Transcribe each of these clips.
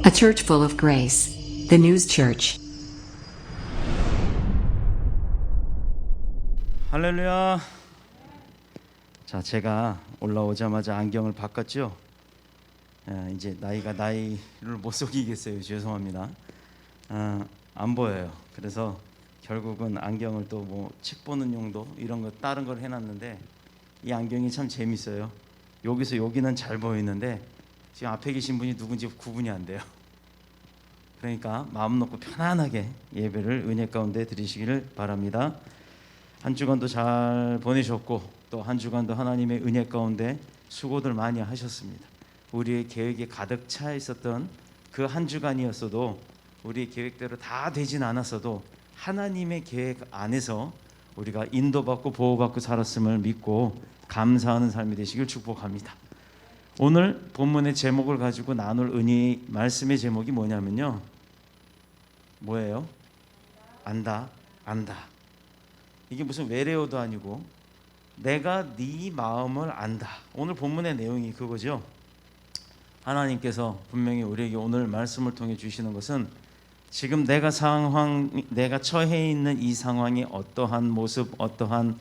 A church full of grace. The News Church. 할렐루야. 자, 제가 올라오자마자 안경을 바꿨죠. 이제 나이를 못 속이겠어요. 죄송합니다. 안 보여요. 그래서 결국은 안경을 또 뭐 책 보는 용도 이런 거 다른 걸 해놨는데 이 안경이 참 재밌어요. 여기서 여기는 잘 보이는데 지금 앞에 계신 분이 누군지 구분이 안 돼요. 그러니까 마음 놓고 편안하게 예배를 은혜 가운데 드리시기를 바랍니다. 한 주간도 잘 보내셨고 또 한 주간도 하나님의 은혜 가운데 수고들 많이 하셨습니다. 우리의 계획에 가득 차 있었던 그 한 주간이었어도 우리의 계획대로 다 되진 않았어도 하나님의 계획 안에서 우리가 인도받고 보호받고 살았음을 믿고 감사하는 삶이 되시길 축복합니다. 오늘 본문의 제목을 가지고 나눌 은혜의 말씀의 제목이 뭐냐면요, 뭐예요? 안다. 이게 무슨 외래어도 아니고 내가 네 마음을 안다. 오늘 본문의 내용이 그거죠. 하나님께서 분명히 우리에게 오늘 말씀을 통해 주시는 것은 지금 내가 처해 있는 이 상황이 어떠한 모습, 어떠한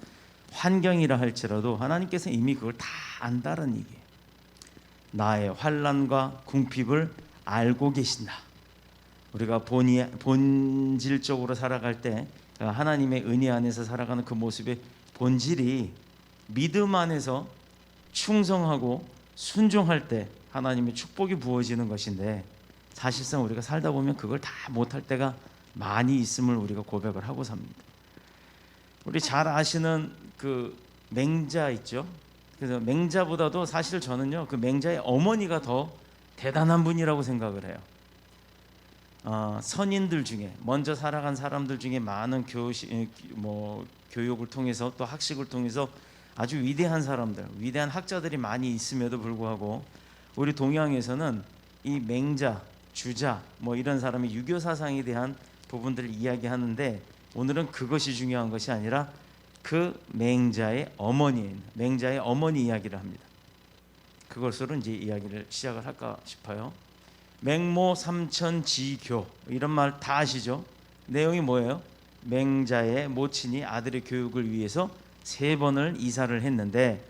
환경이라 할지라도 하나님께서 이미 그걸 다 안다는 얘기예요. 나의 환난과 궁핍을 알고 계신다. 우리가 본질적으로 살아갈 때 하나님의 은혜 안에서 살아가는 그 모습의 본질이 믿음 안에서 충성하고 순종할 때 하나님의 축복이 부어지는 것인데, 사실상 우리가 살다 보면 그걸 다 못할 때가 많이 있음을 우리가 고백을 하고 삽니다. 우리 잘 아시는 그 맹자 있죠. 그래서 맹자보다도 사실 저는요, 그 맹자의 어머니가 더 대단한 분이라고 생각을 해요. 선인들 중에 먼저 살아간 사람들 중에 많은 교육을 통해서 또 학식을 통해서 아주 위대한 사람들, 위대한 학자들이 많이 있음에도 불구하고 우리 동양에서는 이 맹자, 주자 뭐 이런 사람이 유교 사상에 대한 부분들을 이야기하는데, 오늘은 그것이 중요한 것이 아니라 그 맹자의 어머니 이야기를 합니다. 그것으로 이제 이야기를 시작을 할까 싶어요. 맹모 삼천지교, 이런 말 다 아시죠? 내용이 뭐예요? 맹자의 모친이 아들의 교육을 위해서 3번을 이사를 했는데,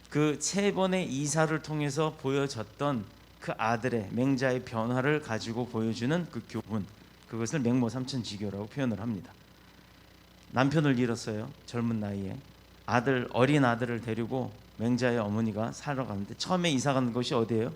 그 3번의 이사를 통해서 보여졌던 그 아들의 맹자의 변화를 가지고 보여주는 그 교훈, 그것을 맹모 삼천지교라고 표현을 합니다. 남편을 잃었어요. 젊은 나이에 어린 아들을 데리고 맹자의 어머니가 살러 가는데, 처음에 이사 간 곳이 어디예요?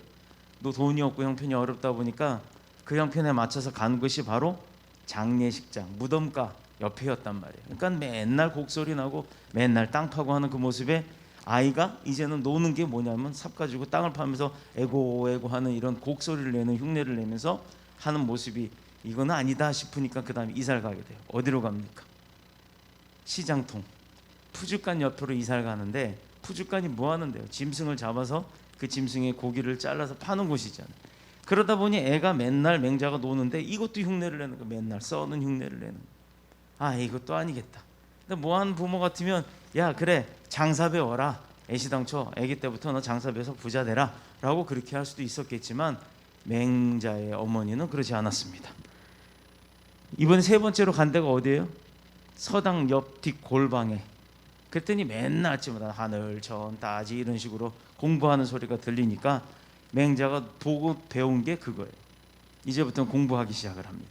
너 돈이 없고 형편이 어렵다 보니까 그 형편에 맞춰서 간 곳이 바로 장례식장, 무덤가 옆이었단 말이에요. 그러니까 맨날 곡소리 나고 맨날 땅 파고 하는 그 모습에 아이가 이제는 노는 게 뭐냐면 삽 가지고 땅을 파면서 에고 하는 이런 곡소리를 내는, 흉내를 내면서 하는 모습이 이거는 아니다 싶으니까 그 다음에 이사를 가게 돼요. 어디로 갑니까? 시장통, 푸주간 옆으로 이사를 가는데, 푸주간이 뭐 하는데요? 짐승을 잡아서 그 짐승의 고기를 잘라서 파는 곳이잖아요. 그러다 보니 애가 맨날 맹자가 노는데 이것도 흉내를 내는 거, 맨날 써는 흉내를 내는 거. 이것도 아니겠다. 근데 뭐한 부모 같으면 야 그래 장사 배워라, 애시당초 애기 때부터 너 장사 배워서 부자 되라 라고 그렇게 할 수도 있었겠지만, 맹자의 어머니는 그러지 않았습니다. 이번에 3번째로 간 데가 어디예요? 서당 옆 뒷 골방에. 그랬더니 맨날 아침마다 하늘 전 따지 이런 식으로 공부하는 소리가 들리니까 맹자가 보고 배운 게 그거예요. 이제부터는 공부하기 시작을 합니다.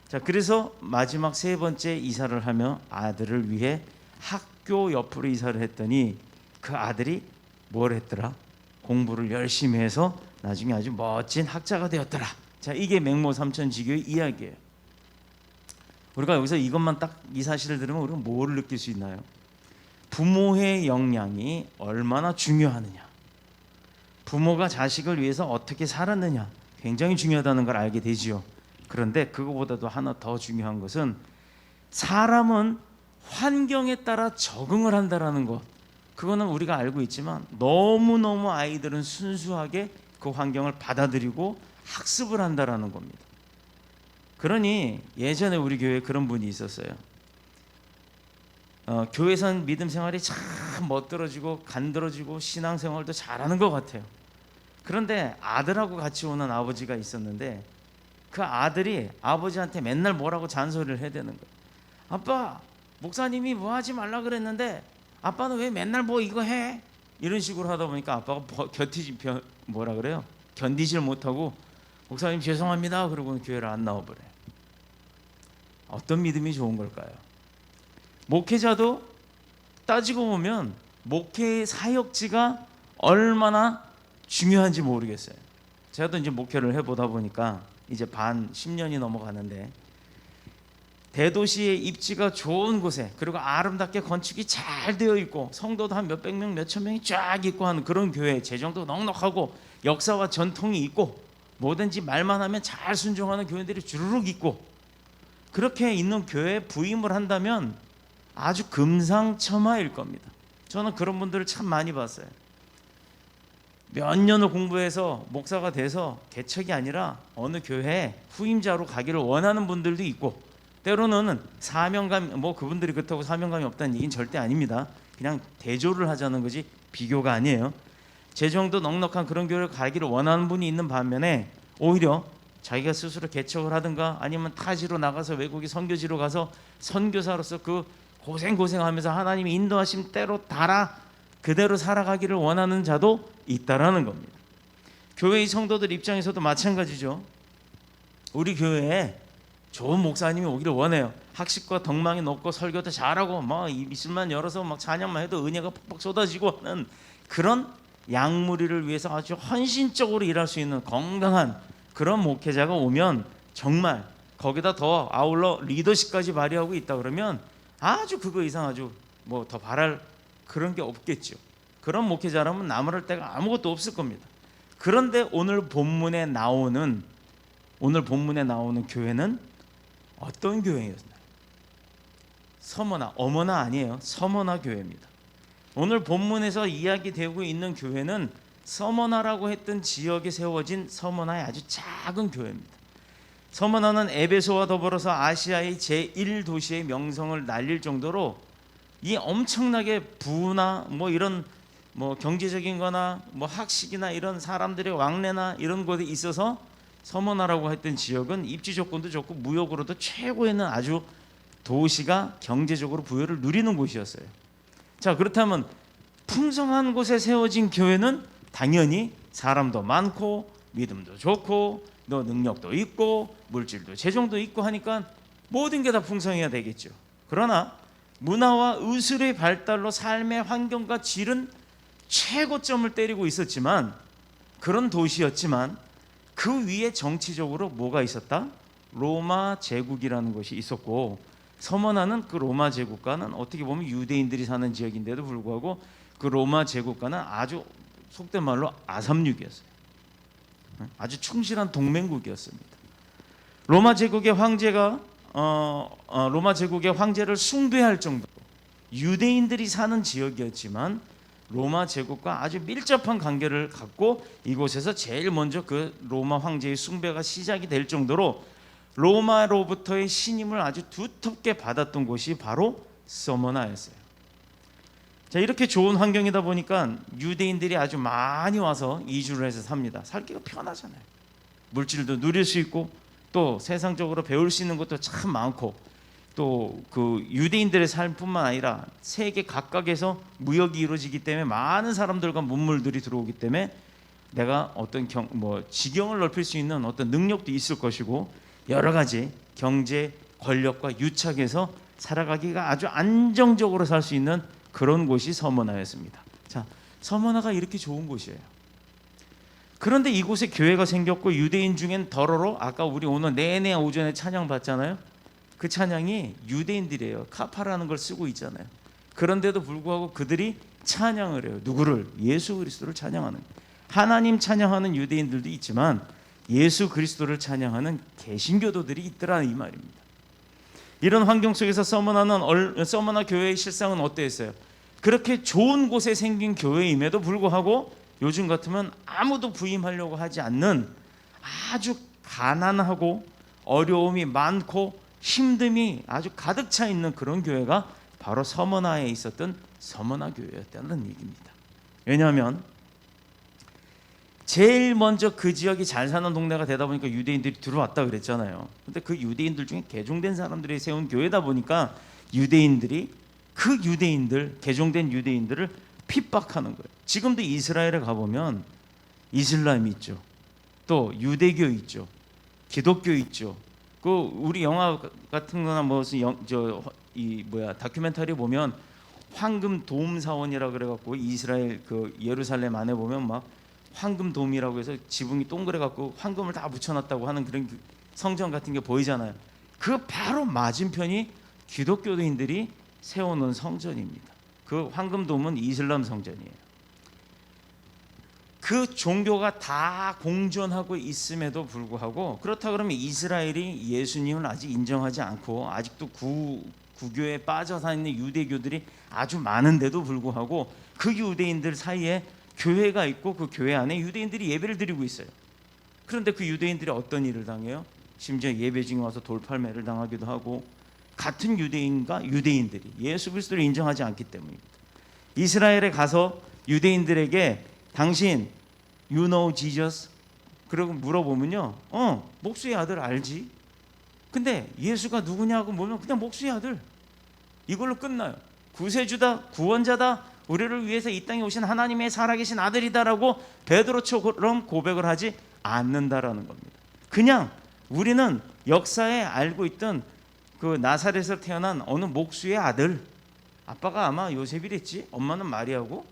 자, 그래서 마지막 3번째 이사를 하며 아들을 위해 학교 옆으로 이사를 했더니 그 아들이 뭘 했더라? 공부를 열심히 해서 나중에 아주 멋진 학자가 되었더라. 자, 이게 맹모 삼천지교의 이야기예요. 우리가 여기서 이것만 딱 이 사실을 들으면 우리가 뭘 느낄 수 있나요? 부모의 역량이 얼마나 중요하느냐, 부모가 자식을 위해서 어떻게 살았느냐, 굉장히 중요하다는 걸 알게 되지요. 그런데 그거보다도 하나 더 중요한 것은 사람은 환경에 따라 적응을 한다라는 것, 그거는 우리가 알고 있지만 너무너무 아이들은 순수하게 그 환경을 받아들이고 학습을 한다라는 겁니다. 그러니 예전에 우리 교회에 그런 분이 있었어요. 교회선 믿음 생활이 참 멋들어지고 간드러지고 신앙생활도 잘하는 것 같아요. 그런데 아들하고 같이 오는 아버지가 있었는데 그 아들이 아버지한테 맨날 뭐라고 잔소리를 해야 되는 거예요. 아빠, 목사님이 뭐 하지 말라 그랬는데 아빠는 왜 맨날 뭐 이거 해? 이런 식으로 하다 보니까 아빠가 뭐라 그래요? 견디질 못하고 목사님 죄송합니다 그러고는 교회를 안 나와버려요. 어떤 믿음이 좋은 걸까요? 목회자도 따지고 보면 목회의 사역지가 얼마나 중요한지 모르겠어요. 제가 이제 목회를 해보다 보니까 이제 10년이 넘어가는데, 대도시의 입지가 좋은 곳에, 그리고 아름답게 건축이 잘 되어 있고 성도도 한 몇백 명, 몇천 명이 쫙 있고 하는 그런 교회, 재정도 넉넉하고 역사와 전통이 있고 뭐든지 말만 하면 잘 순종하는 교회들이 주르륵 있고, 그렇게 있는 교회에 부임을 한다면 아주 금상첨화일 겁니다. 저는 그런 분들을 참 많이 봤어요. 몇 년을 공부해서 목사가 돼서 개척이 아니라 어느 교회에 후임자로 가기를 원하는 분들도 있고, 때로는 사명감, 뭐 그분들이 그렇다고 사명감이 없다는 얘기는 절대 아닙니다. 그냥 대조를 하자는 거지 비교가 아니에요. 재정도 넉넉한 그런 교회를 가기를 원하는 분이 있는 반면에 오히려 자기가 스스로 개척을 하든가 아니면 타지로 나가서 외국에 선교지로 가서 선교사로서 그 고생하면서 하나님이 인도하신 때로 따라 그대로 살아가기를 원하는 자도 있다라는 겁니다. 교회의 성도들 입장에서도 마찬가지죠. 우리 교회에 좋은 목사님이 오기를 원해요. 학식과 덕망이 높고 설교도 잘하고 막 입술만 열어서 막 찬양만 해도 은혜가 폭폭 쏟아지고 하는 그런 양무리를 위해서 아주 헌신적으로 일할 수 있는 건강한 그런 목회자가 오면, 정말 거기다 더 아울러 리더십까지 발휘하고 있다 그러면 아주 그거 이상 아주 뭐 더 바랄 그런 게 없겠죠. 그런 목회자라면 나무랄 데가 아무것도 없을 겁니다. 그런데 오늘 본문에 나오는 교회는 어떤 교회였나요? 서머나, 어머나 아니에요. 서머나 교회입니다. 오늘 본문에서 이야기되고 있는 교회는 서머나라고 했던 지역에 세워진 서머나의 아주 작은 교회입니다. 서머나는 에베소와 더불어서 아시아의 제1도시의 명성을 날릴 정도로 이 엄청나게 부나 뭐 이런 뭐 경제적인 거나 뭐 학식이나 이런 사람들의 왕래나 이런 곳에 있어서 서머나라고 했던 지역은 입지 조건도 좋고 무역으로도 최고에는 아주 도시가 경제적으로 부여를 누리는 곳이었어요. 자, 그렇다면 풍성한 곳에 세워진 교회는 당연히 사람도 많고 믿음도 좋고 너 능력도 있고 물질도 재정도 있고 하니까 모든 게 다 풍성해야 되겠죠. 그러나 문화와 의술의 발달로 삶의 환경과 질은 최고점을 때리고 있었지만, 그런 도시였지만 그 위에 정치적으로 뭐가 있었다? 로마 제국이라는 것이 있었고, 서머나는 그 로마 제국과는 어떻게 보면 유대인들이 사는 지역인데도 불구하고 그 로마 제국과는 아주 속된 말로 아삼육이었어요. 아주 충실한 동맹국이었습니다. 로마 제국의 황제를 숭배할 정도로 유대인들이 사는 지역이었지만 로마 제국과 아주 밀접한 관계를 갖고 이곳에서 제일 먼저 그 로마 황제의 숭배가 시작이 될 정도로 로마로부터의 신임을 아주 두텁게 받았던 곳이 바로 서머나였어요. 자, 이렇게 좋은 환경이다 보니까 유대인들이 아주 많이 와서 이주를 해서 삽니다. 살기가 편하잖아요. 물질도 누릴 수 있고 또 세상적으로 배울 수 있는 것도 참 많고, 또 그 유대인들의 삶뿐만 아니라 세계 각각에서 무역이 이루어지기 때문에 많은 사람들과 문물들이 들어오기 때문에 내가 어떤 지경을 넓힐 수 있는 어떤 능력도 있을 것이고, 여러 가지 경제 권력과 유착해서 살아가기가 아주 안정적으로 살 수 있는 그런 곳이 서머나였습니다. 자, 서머나가 이렇게 좋은 곳이에요. 그런데 이곳에 교회가 생겼고 유대인 중엔 더러로 아까 우리 오늘 내내 오전에 찬양 봤잖아요. 그 찬양이 유대인들이에요. 카파라는 걸 쓰고 있잖아요. 그런데도 불구하고 그들이 찬양을 해요. 누구를? 예수 그리스도를 찬양하는, 하나님 찬양하는 유대인들도 있지만 예수 그리스도를 찬양하는 개신교도들이 있더라 이 말입니다. 이런 환경 속에서 서머나 교회의 실상은 어땠어요? 그렇게 좋은 곳에 생긴 교회임에도 불구하고 요즘 같으면 아무도 부임하려고 하지 않는 아주 가난하고 어려움이 많고 힘듦이 아주 가득 차 있는 그런 교회가 바로 서머나에 있었던 서머나 교회였다는 얘기입니다. 왜냐하면 제일 먼저 그 지역이 잘 사는 동네가 되다 보니까 유대인들이 들어왔다 그랬잖아요. 근데 그 유대인들 중에 개종된 사람들이 세운 교회다 보니까 유대인들이 그 유대인들, 개종된 유대인들을 핍박하는 거예요. 지금도 이스라엘에 가보면 이슬람이 있죠, 또 유대교 있죠, 기독교 있죠. 그 우리 영화 같은 거나 무슨 다큐멘터리 보면 황금 돔 사원이라 그래갖고 이스라엘 그 예루살렘 안에 보면 막 황금 돔이라고 해서 지붕이 동그래 갖고 황금을 다 붙여놨다고 하는 그런 성전 같은 게 보이잖아요. 그 바로 맞은편이 기독교인들이 세워놓은 성전입니다. 그 황금 돔은 이슬람 성전이에요. 그 종교가 다 공존하고 있음에도 불구하고, 그렇다 그러면 이스라엘이 예수님을 아직 인정하지 않고 아직도 구교에 빠져 사는 유대교들이 아주 많은데도 불구하고 그 유대인들 사이에 교회가 있고 그 교회 안에 유대인들이 예배를 드리고 있어요. 그런데 그 유대인들이 어떤 일을 당해요? 심지어 예배 중에 와서 돌팔매를 당하기도 하고, 같은 유대인과 유대인들이 예수 그리스도를 인정하지 않기 때문입니다. 이스라엘에 가서 유대인들에게 당신 you know Jesus? 그러고 물어보면요, 목수의 아들 알지? 근데 예수가 누구냐고 물으면 그냥 목수의 아들, 이걸로 끝나요. 구세주다, 구원자다, 우리를 위해서 이 땅에 오신 하나님의 살아계신 아들이다라고 베드로처럼 고백을 하지 않는다라는 겁니다. 그냥 우리는 역사에 알고 있던 그 나사렛에서 태어난 어느 목수의 아들, 아빠가 아마 요셉이랬지, 엄마는 마리아고,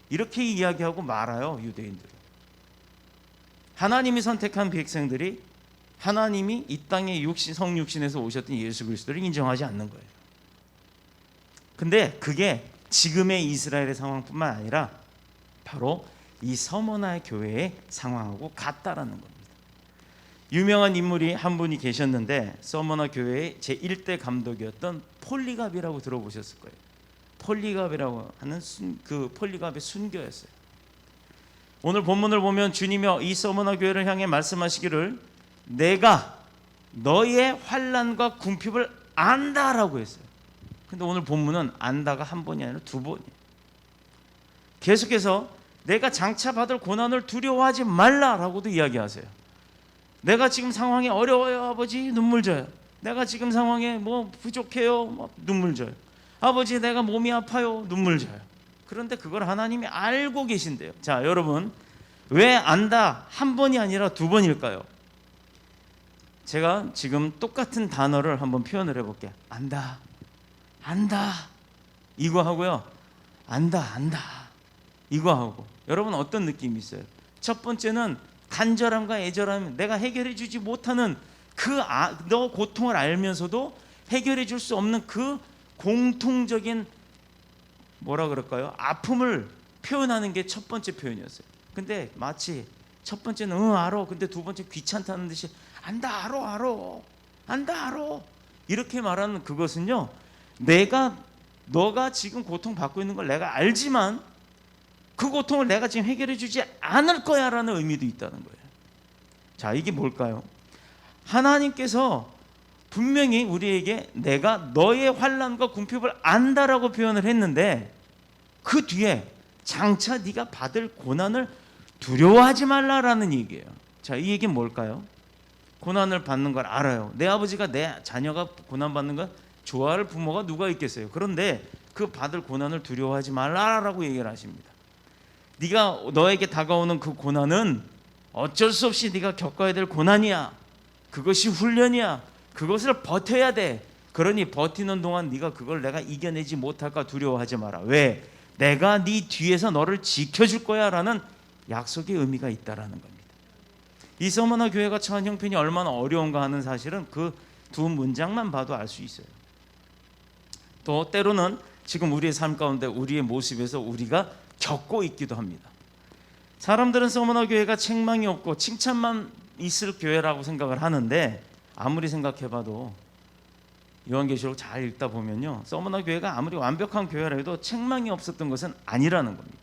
이렇게 이야기하고 말아요. 유대인들은 하나님이 선택한 백성들이 하나님이 이 땅에 성육신에서 오셨던 예수 그리스도를 인정하지 않는 거예요. 근데 그게 지금의 이스라엘의 상황뿐만 아니라 바로 이 서머나 교회의 상황하고 같다라는 겁니다. 유명한 인물이 한 분이 계셨는데 서머나 교회의 제1대 감독이었던 폴리갑이라고 들어보셨을 거예요. 폴리갑이라고 하는 그 폴리갑의 순교였어요. 오늘 본문을 보면 주님이 이 서머나 교회를 향해 말씀하시기를 내가 너의 환난과 궁핍을 안다라고 했어요. 근데 오늘 본문은 안다가 한 번이 아니라 두 번이에요. 계속해서 내가 장차 받을 고난을 두려워하지 말라라고도 이야기하세요. 내가 지금 상황이 어려워요 아버지, 눈물 져요. 내가 지금 상황에 뭐 부족해요, 눈물 져요. 아버지 내가 몸이 아파요, 눈물 져요. 그런데 그걸 하나님이 알고 계신대요. 자, 여러분, 왜 안다 한 번이 아니라 두 번일까요? 제가 지금 똑같은 단어를 한번 표현을 해볼게요. 안다, 안다, 이거 하고요, 안다, 안다, 이거 하고. 여러분 어떤 느낌이 있어요? 첫 번째는 간절함과 애절함, 내가 해결해 주지 못하는 너 고통을 알면서도 해결해 줄 수 없는 그 공통적인 뭐라 그럴까요? 아픔을 표현하는 게 첫 번째 표현이었어요. 근데 마치 첫 번째는 알아, 근데 두 번째 귀찮다는 듯이 안다, 안다, 알아 이렇게 말하는 그것은요, 너가 지금 고통받고 있는 걸 내가 알지만 그 고통을 내가 지금 해결해 주지 않을 거야 라는 의미도 있다는 거예요. 자, 이게 뭘까요? 하나님께서 분명히 우리에게 내가 너의 환난과 궁핍을 안다라고 표현을 했는데 그 뒤에 장차 네가 받을 고난을 두려워하지 말라라는 얘기예요. 자, 이 얘기는 뭘까요? 고난을 받는 걸 알아요. 내 아버지가 내 자녀가 고난받는 걸 좋아할 부모가 누가 있겠어요? 그런데 그 받을 고난을 두려워하지 말라라고 얘기를 하십니다. 네가 너에게 다가오는 그 고난은 어쩔 수 없이 네가 겪어야 될 고난이야. 그것이 훈련이야. 그것을 버텨야 돼. 그러니 버티는 동안 네가 그걸 내가 이겨내지 못할까 두려워하지 마라. 왜? 내가 네 뒤에서 너를 지켜줄 거야 라는 약속의 의미가 있다라는 겁니다. 이 서머나 교회가 처한 형편이 얼마나 어려운가 하는 사실은 그 두 문장만 봐도 알 수 있어요. 또 때로는 지금 우리의 삶 가운데 우리의 모습에서 우리가 겪고 있기도 합니다. 사람들은 서머나 교회가 책망이 없고 칭찬만 있을 교회라고 생각을 하는데 아무리 생각해봐도 요한계시록 잘 읽다 보면요, 서머나 교회가 아무리 완벽한 교회라 해도 책망이 없었던 것은 아니라는 겁니다.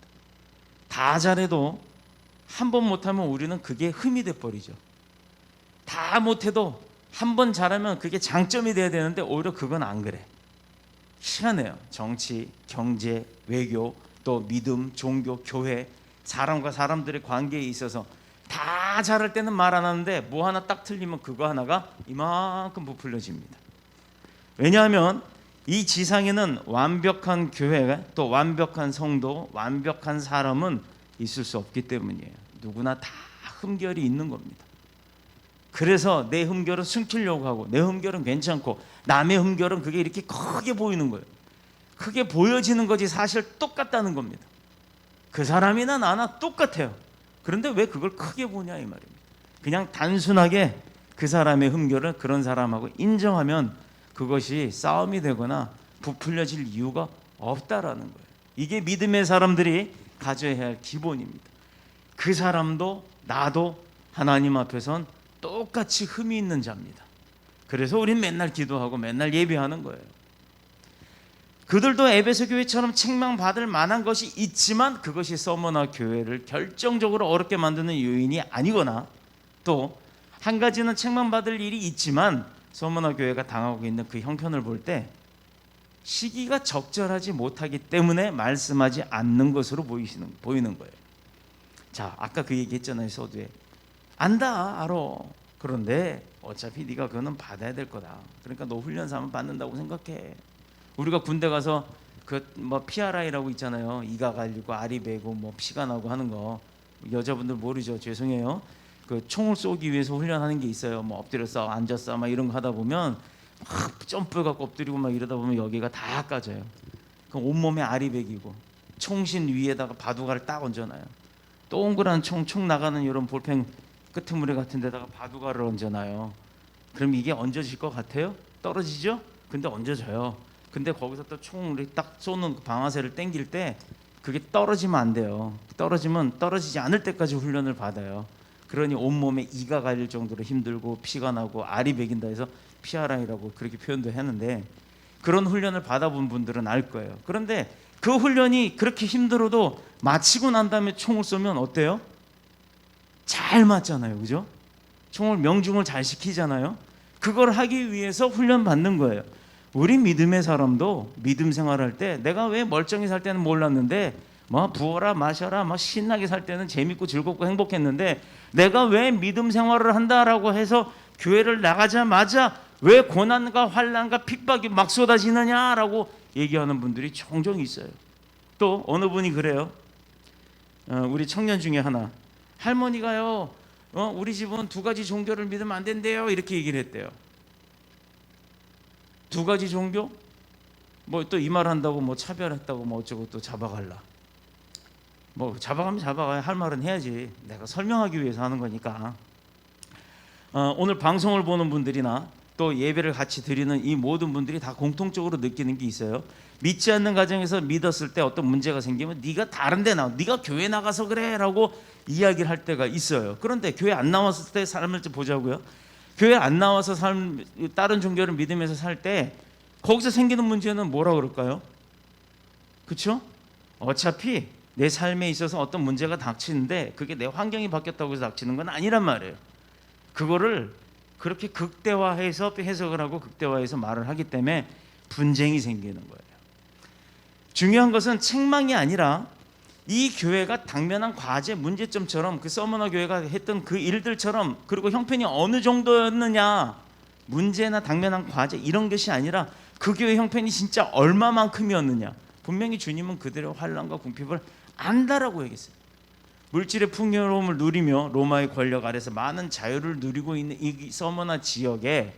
다 잘해도 한 번 못하면 우리는 그게 흠이 돼버리죠. 다 못해도 한 번 잘하면 그게 장점이 돼야 되는데 오히려 그건 안 그래. 희한해요. 정치, 경제, 외교, 또 믿음, 종교, 교회, 사람과 사람들의 관계에 있어서 다 잘할 때는 말 안 하는데 뭐 하나 딱 틀리면 그거 하나가 이만큼 부풀려집니다. 왜냐하면 이 지상에는 완벽한 교회, 또 완벽한 성도, 완벽한 사람은 있을 수 없기 때문이에요. 누구나 다 흠결이 있는 겁니다. 그래서 내 흠결은 숨기려고 하고, 내 흠결은 괜찮고, 남의 흠결은 그게 이렇게 크게 보이는 거예요. 크게 보여지는 거지 사실 똑같다는 겁니다. 그 사람이나 나나 똑같아요. 그런데 왜 그걸 크게 보냐 이 말입니다. 그냥 단순하게 그 사람의 흠결을 그런 사람하고 인정하면 그것이 싸움이 되거나 부풀려질 이유가 없다라는 거예요. 이게 믿음의 사람들이 가져야 할 기본입니다. 그 사람도 나도 하나님 앞에선 똑같이 흠이 있는 자입니다. 그래서 우린 맨날 기도하고 맨날 예배하는 거예요. 그들도 에베소 교회처럼 책망받을 만한 것이 있지만 그것이 서머나 교회를 결정적으로 어렵게 만드는 요인이 아니거나, 또 한 가지는 책망받을 일이 있지만 서머나 교회가 당하고 있는 그 형편을 볼 때 시기가 적절하지 못하기 때문에 말씀하지 않는 것으로 보이는 거예요. 자, 아까 그 얘기 했잖아요. 서두에 안다 알아. 그런데 어차피 네가 그거는 받아야 될 거다. 그러니까 너 훈련 삼아 받는다고 생각해. 우리가 군대 가서 그 뭐 PRI라고 있잖아요. 이가 갈리고 알이 베고 뭐 피가 나고 하는 거, 여자분들 모르죠. 죄송해요. 그 총을 쏘기 위해서 훈련하는 게 있어요. 뭐 엎드렸어, 앉았어, 막 이런 거 하다 보면 막 점프 갖고 엎드리고 막 이러다 보면 여기가 다 까져요. 그럼 온몸에 알이 베기고 총신 위에다가 바둑알을 딱 얹어놔요. 동그란 총 나가는 이런 볼펜 끄트머리 같은 데다가 바둑알을 얹어놔요. 그럼 이게 얹어질 것 같아요? 떨어지죠? 근데 얹어져요. 근데 거기서 또 총을 딱 쏘는 방아쇠를 당길 때 그게 떨어지면 안 돼요. 떨어지면 떨어지지 않을 때까지 훈련을 받아요. 그러니 온몸에 이가 갈릴 정도로 힘들고 피가 나고 알이 베긴다 해서 PRI라고 그렇게 표현도 했는데, 그런 훈련을 받아본 분들은 알 거예요. 그런데 그 훈련이 그렇게 힘들어도 마치고 난 다음에 총을 쏘면 어때요? 잘 맞잖아요. 그죠? 총을 명중을 잘 시키잖아요. 그걸 하기 위해서 훈련 받는 거예요. 우리 믿음의 사람도 믿음 생활할 때 내가 왜 멀쩡히 살 때는 몰랐는데 뭐 부어라 마셔라 막 신나게 살 때는 재밌고 즐겁고 행복했는데 내가 왜 믿음 생활을 한다라고 해서 교회를 나가자마자 왜 고난과 환난과 핍박이 막 쏟아지느냐라고 얘기하는 분들이 종종 있어요. 또 어느 분이 그래요. 우리 청년 중에 하나, 할머니가요 우리 집은 두 가지 종교를 믿으면 안 된대요 이렇게 얘기를 했대요. 두 가지 종교? 뭐 또 이 말 한다고 뭐 차별했다고 뭐 어쩌고 또 잡아갈라. 뭐 잡아가면 잡아가야 할 말은 해야지. 내가 설명하기 위해서 하는 거니까. 오늘 방송을 보는 분들이나 또 예배를 같이 드리는 이 모든 분들이 다 공통적으로 느끼는 게 있어요. 믿지 않는 가정에서 믿었을 때 어떤 문제가 생기면 네가 다른 데 나와, 네가 교회 나가서 그래 라고 이야기를 할 때가 있어요. 그런데 교회 안 나왔을 때 삶을 좀 보자고요. 교회 안 나와서 다른 종교를 믿으면서 살 때 거기서 생기는 문제는 뭐라 그럴까요? 그렇죠? 어차피 내 삶에 있어서 어떤 문제가 닥치는데 그게 내 환경이 바뀌었다고 해서 닥치는 건 아니란 말이에요. 그거를 그렇게 극대화해서 해석을 하고 극대화해서 말을 하기 때문에 분쟁이 생기는 거예요. 중요한 것은 책망이 아니라 이 교회가 당면한 과제 문제점처럼 그 서머너 교회가 했던 그 일들처럼, 그리고 형편이 어느 정도였느냐, 문제나 당면한 과제 이런 것이 아니라 그 교회 형편이 진짜 얼마만큼이었느냐. 분명히 주님은 그들의 환난과 궁핍을 안다라고 얘기했어요. 물질의 풍요로움을 누리며 로마의 권력 아래서 많은 자유를 누리고 있는 이 서머나 지역에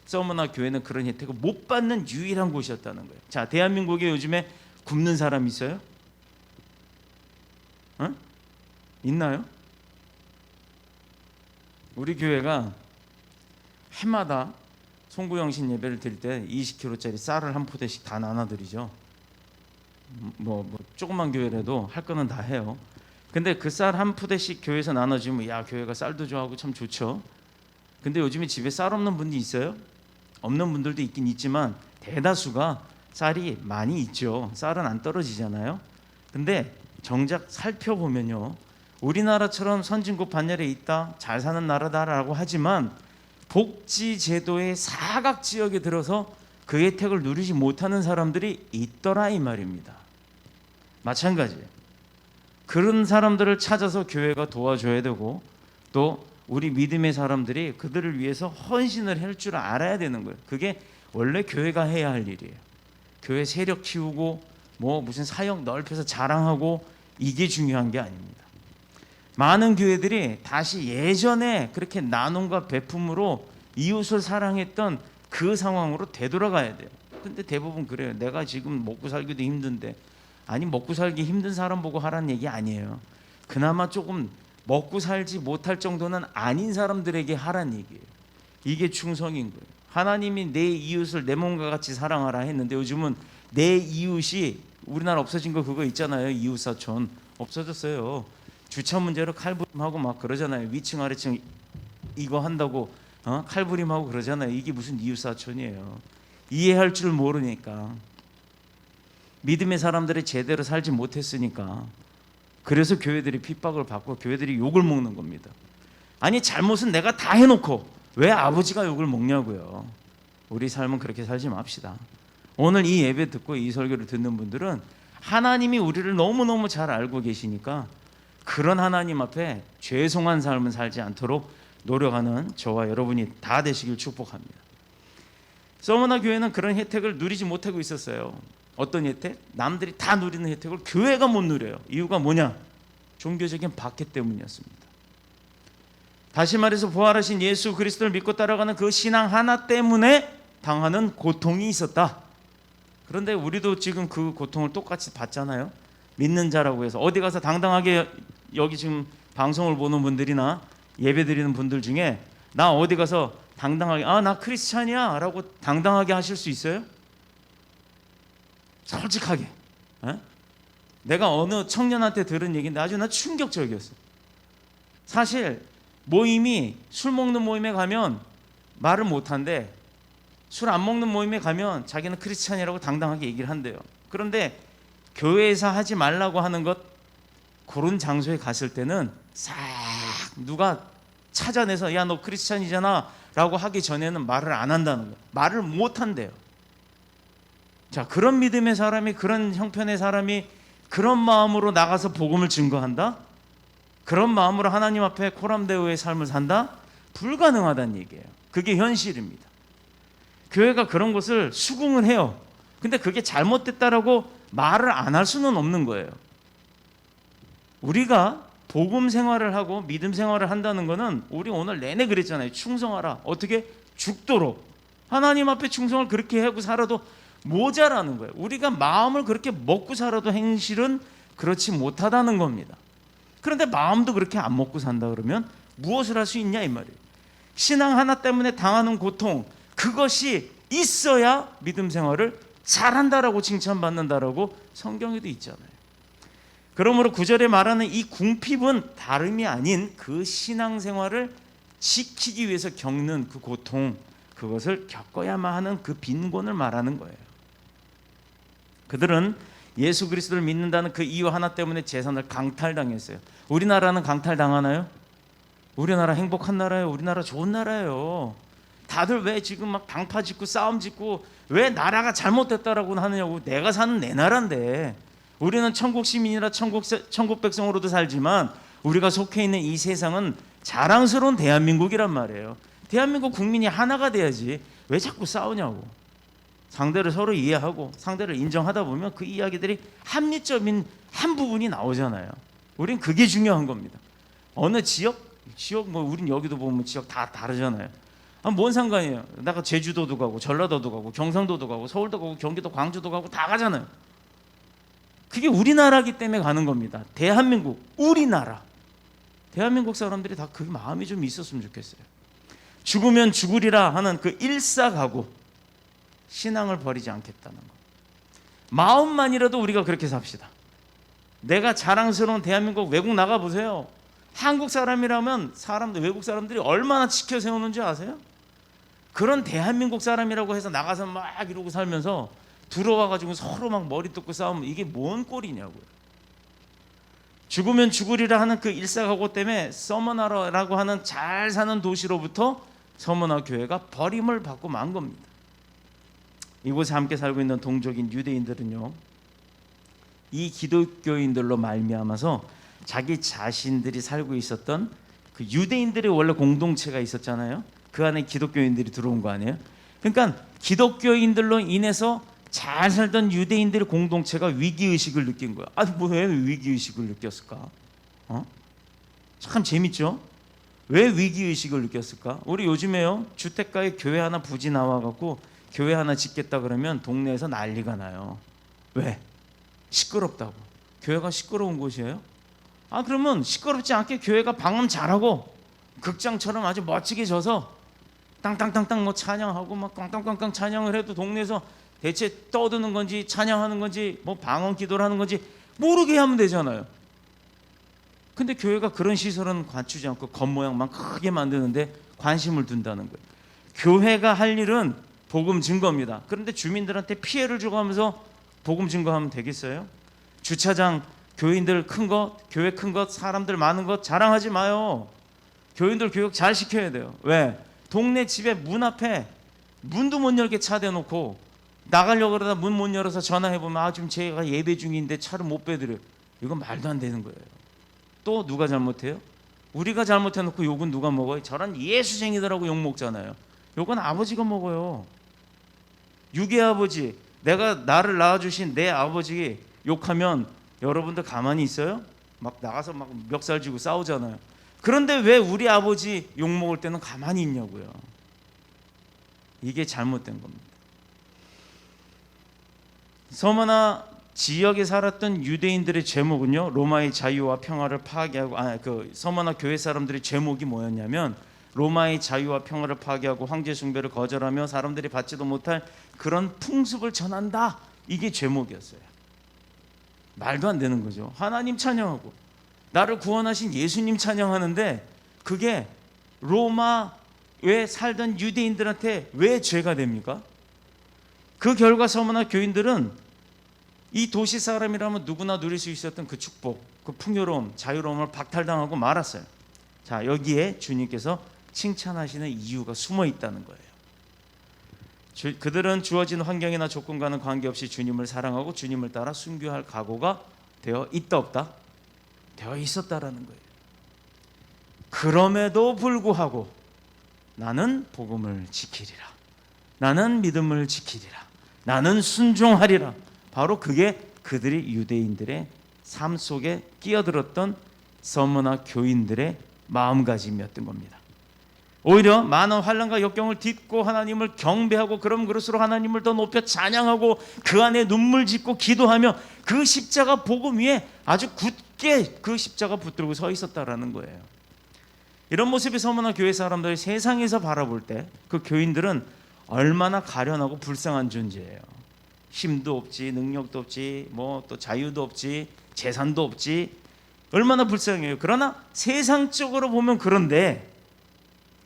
서머나 교회는 그런 혜택을 못 받는 유일한 곳이었다는 거예요. 자, 대한민국에 요즘에 굶는 사람 있어요? 있나요? 우리 교회가 해마다 송구영신 예배를 드릴 때 20kg짜리 쌀을 한 포대씩 다 나눠드리죠. 뭐 조그만 교회라도 할 거는 다 해요. 근데 그 쌀 한 푸대씩 교회에서 나눠주면 야, 교회가 쌀도 좋아하고 참 좋죠. 근데 요즘에 집에 쌀 없는 분이 있어요? 없는 분들도 있긴 있지만 대다수가 쌀이 많이 있죠. 쌀은 안 떨어지잖아요. 근데 정작 살펴보면요, 우리나라처럼 선진국 반열에 있다, 잘 사는 나라다라고 하지만 복지제도의 사각지역에 들어서 그 혜택을 누리지 못하는 사람들이 있더라 이 말입니다. 마찬가지예요. 그런 사람들을 찾아서 교회가 도와줘야 되고, 또 우리 믿음의 사람들이 그들을 위해서 헌신을 할 줄 알아야 되는 거예요. 그게 원래 교회가 해야 할 일이에요. 교회 세력 키우고 뭐 무슨 사역 넓혀서 자랑하고 이게 중요한 게 아닙니다. 많은 교회들이 다시 예전에 그렇게 나눔과 베품으로 이웃을 사랑했던 그 상황으로 되돌아가야 돼요. 근데 대부분 그래요. 내가 지금 먹고 살기도 힘든데. 아니, 먹고 살기 힘든 사람 보고 하라는 얘기 아니에요. 그나마 조금 먹고 살지 못할 정도는 아닌 사람들에게 하라는 얘기예요. 이게 충성인 거예요. 하나님이 내 이웃을 내 몸과 같이 사랑하라 했는데 요즘은 내 이웃이, 우리나라 없어진 거 그거 있잖아요. 이웃사촌 없어졌어요. 주차 문제로 칼부림하고 막 그러잖아요. 위층 아래층 이거 한다고 칼부림하고 그러잖아요. 이게 무슨 이웃사촌이에요. 이해할 줄 모르니까, 믿음의 사람들이 제대로 살지 못했으니까, 그래서 교회들이 핍박을 받고 교회들이 욕을 먹는 겁니다. 아니, 잘못은 내가 다 해놓고 왜 아버지가 욕을 먹냐고요. 우리 삶은 그렇게 살지 맙시다. 오늘 이 예배 듣고 이 설교를 듣는 분들은 하나님이 우리를 너무너무 잘 알고 계시니까 그런 하나님 앞에 죄송한 삶을 살지 않도록 노력하는 저와 여러분이 다 되시길 축복합니다. 서머나 교회는 그런 혜택을 누리지 못하고 있었어요. 어떤 혜택? 남들이 다 누리는 혜택을 교회가 못 누려요. 이유가 뭐냐? 종교적인 박해 때문이었습니다. 다시 말해서 부활하신 예수 그리스도를 믿고 따라가는 그 신앙 하나 때문에 당하는 고통이 있었다. 그런데 우리도 지금 그 고통을 똑같이 받잖아요. 믿는 자라고 해서 어디 가서 당당하게, 여기 지금 방송을 보는 분들이나 예배 드리는 분들 중에 나 어디 가서 당당하게 나 크리스찬이야 라고 당당하게 하실 수 있어요? 솔직하게. 내가 어느 청년한테 들은 얘기인데 아주 나 충격적이었어요. 사실 모임이, 술 먹는 모임에 가면 말을 못한대. 술 안 먹는 모임에 가면 자기는 크리스찬이라고 당당하게 얘기를 한대요. 그런데 교회에서 하지 말라고 하는 것, 그런 장소에 갔을 때는 싹 누가 찾아내서 야 너 크리스찬이잖아 라고 하기 전에는 말을 안 한다는 거예요. 말을 못 한대요. 자, 그런 믿음의 사람이, 그런 형편의 사람이 그런 마음으로 나가서 복음을 증거한다? 그런 마음으로 하나님 앞에 코람데오의 삶을 산다? 불가능하다는 얘기예요. 그게 현실입니다. 교회가 그런 것을 수긍을 해요. 근데 그게 잘못됐다라고 말을 안 할 수는 없는 거예요. 우리가 복음 생활을 하고 믿음 생활을 한다는 거는, 우리 오늘 내내 그랬잖아요. 충성하라. 어떻게? 죽도록. 하나님 앞에 충성을 그렇게 하고 살아도 모자라는 거예요. 우리가 마음을 그렇게 먹고 살아도 행실은 그렇지 못하다는 겁니다. 그런데 마음도 그렇게 안 먹고 산다 그러면 무엇을 할 수 있냐 이 말이에요. 신앙 하나 때문에 당하는 고통, 그것이 있어야 믿음 생활을 잘한다라고 칭찬받는다라고 성경에도 있잖아요. 그러므로 9절에 말하는 이 궁핍은 다름이 아닌 그 신앙생활을 지키기 위해서 겪는 그 고통, 그것을 겪어야만 하는 그 빈곤을 말하는 거예요. 그들은 예수 그리스도를 믿는다는 그 이유 하나 때문에 재산을 강탈당했어요. 우리나라는 강탈당하나요? 우리나라 행복한 나라예요. 우리나라 좋은 나라예요. 다들 왜 지금 막 방파 짓고 싸움 짓고 왜 나라가 잘못됐다라고 하느냐고. 내가 사는 내 나라인데. 우리는 천국 시민이라 천국 백성으로도 살지만 우리가 속해 있는 이 세상은 자랑스러운 대한민국이란 말이에요. 대한민국 국민이 하나가 돼야지 왜 자꾸 싸우냐고. 상대를 서로 이해하고 상대를 인정하다 보면 그 이야기들이 합리적인 한 부분이 나오잖아요. 우린 그게 중요한 겁니다. 어느 지역 뭐 우린 여기도 보면 지역 다 다르잖아요. 뭔 상관이에요. 내가 제주도도 가고 전라도도 가고 경상도도 가고 서울도 가고 경기도 광주도 가고 다 가잖아요. 그게 우리나라기 때문에 가는 겁니다. 대한민국, 우리나라. 대한민국 사람들이 다 그 마음이 좀 있었으면 좋겠어요. 죽으면 죽으리라 하는 그 일사각오, 신앙을 버리지 않겠다는 거. 마음만이라도 우리가 그렇게 삽시다. 내가 자랑스러운 대한민국, 외국 나가보세요. 한국 사람이라면 외국 사람들이 얼마나 지켜 세우는지 아세요? 그런 대한민국 사람이라고 해서 나가서 막 이러고 살면서 들어와가지고 서로 막 머리 뜯고 싸우면 이게 뭔 꼴이냐고요. 죽으면 죽으리라 하는 그 일사각오 때문에 서머나라고 하는 잘 사는 도시로부터 서머나 교회가 버림을 받고 만 겁니다. 이곳에 함께 살고 있는 동족인 유대인들은요, 이 기독교인들로 말미암아서 자기 자신들이 살고 있었던 그 유대인들의 원래 공동체가 있었잖아요. 그 안에 기독교인들이 들어온 거 아니에요? 그러니까 기독교인들로 인해서 잘 살던 유대인들의 공동체가 위기의식을 느낀 거야. 아, 왜 위기의식을 느꼈을까? 참 재밌죠? 왜 위기의식을 느꼈을까? 우리 요즘에요, 주택가에 교회 하나 부지 나와갖고 교회 하나 짓겠다 그러면 동네에서 난리가 나요. 왜? 시끄럽다고. 교회가 시끄러운 곳이에요? 아, 그러면 시끄럽지 않게 교회가 방음 잘하고 극장처럼 아주 멋지게 져서 땅땅땅땅 뭐 찬양하고 막 꽝꽝꽝꽝 찬양을 해도 동네에서 대체 떠드는 건지 찬양하는 건지 뭐 방언 기도를 하는 건지 모르게 하면 되잖아요. 근데 교회가 그런 시설은 갖추지 않고 겉모양만 크게 만드는데 관심을 둔다는 거예요. 교회가 할 일은 복음 증거입니다. 그런데 주민들한테 피해를 주고하면서 복음 증거하면 되겠어요? 주차장 교인들 큰 것, 교회 큰 것, 사람들 많은 것 자랑하지 마요. 교인들 교육 잘 시켜야 돼요. 왜? 동네 집에 문 앞에 문도 못 열게 차 대놓고 나가려고 그러다 문 못 열어서 전화해보면 아, 지금 제가 예배 중인데 차를 못 빼드려요. 이건 말도 안 되는 거예요. 또 누가 잘못해요? 우리가 잘못해놓고 욕은 누가 먹어요? 저런 예수쟁이들하고 욕 먹잖아요. 욕은 아버지가 먹어요. 육의 아버지, 내가 나를 낳아주신 내 아버지 욕하면 여러분들 가만히 있어요? 막 나가서 막 멱살 쥐고 싸우잖아요. 그런데 왜 우리 아버지 욕 먹을 때는 가만히 있냐고요. 이게 잘못된 겁니다. 서머나 지역에 살았던 유대인들의 제목은요, 로마의 자유와 평화를 파괴하고, 서머나 교회 사람들의 제목이 뭐였냐면 로마의 자유와 평화를 파괴하고 황제 숭배를 거절하며 사람들이 받지도 못할 그런 풍습을 전한다. 이게 제목이었어요. 말도 안 되는 거죠. 하나님 찬양하고 나를 구원하신 예수님 찬양하는데 그게 로마에 살던 유대인들한테 왜 죄가 됩니까? 그 결과 서머나 교인들은 이 도시 사람이라면 누구나 누릴 수 있었던 그 축복, 그 풍요로움, 자유로움을 박탈당하고 말았어요. 자, 여기에 주님께서 칭찬하시는 이유가 숨어 있다는 거예요. 그들은 주어진 환경이나 조건과는 관계없이 주님을 사랑하고 주님을 따라 순교할 각오가 되어 있다 없다? 되어 있었다라는 거예요. 그럼에도 불구하고 나는 복음을 지키리라, 나는 믿음을 지키리라, 나는 순종하리라. 바로 그게 그들이 유대인들의 삶 속에 끼어들었던 서머나 교인들의 마음가짐이었던 겁니다. 오히려 많은 환난과 역경을 딛고 하나님을 경배하고 그럼 그럴수록 하나님을 더 높여 찬양하고 그 안에 눈물 짓고 기도하며 그 십자가 복음 위에 아주 굳게 그 십자가 붙들고 서 있었다라는 거예요. 이런 모습이 서머나 교회 사람들이 세상에서 바라볼 때 그 교인들은 얼마나 가련하고 불쌍한 존재예요. 힘도 없지, 능력도 없지, 뭐 또 자유도 없지, 재산도 없지, 얼마나 불쌍해요. 그러나 세상적으로 보면 그런데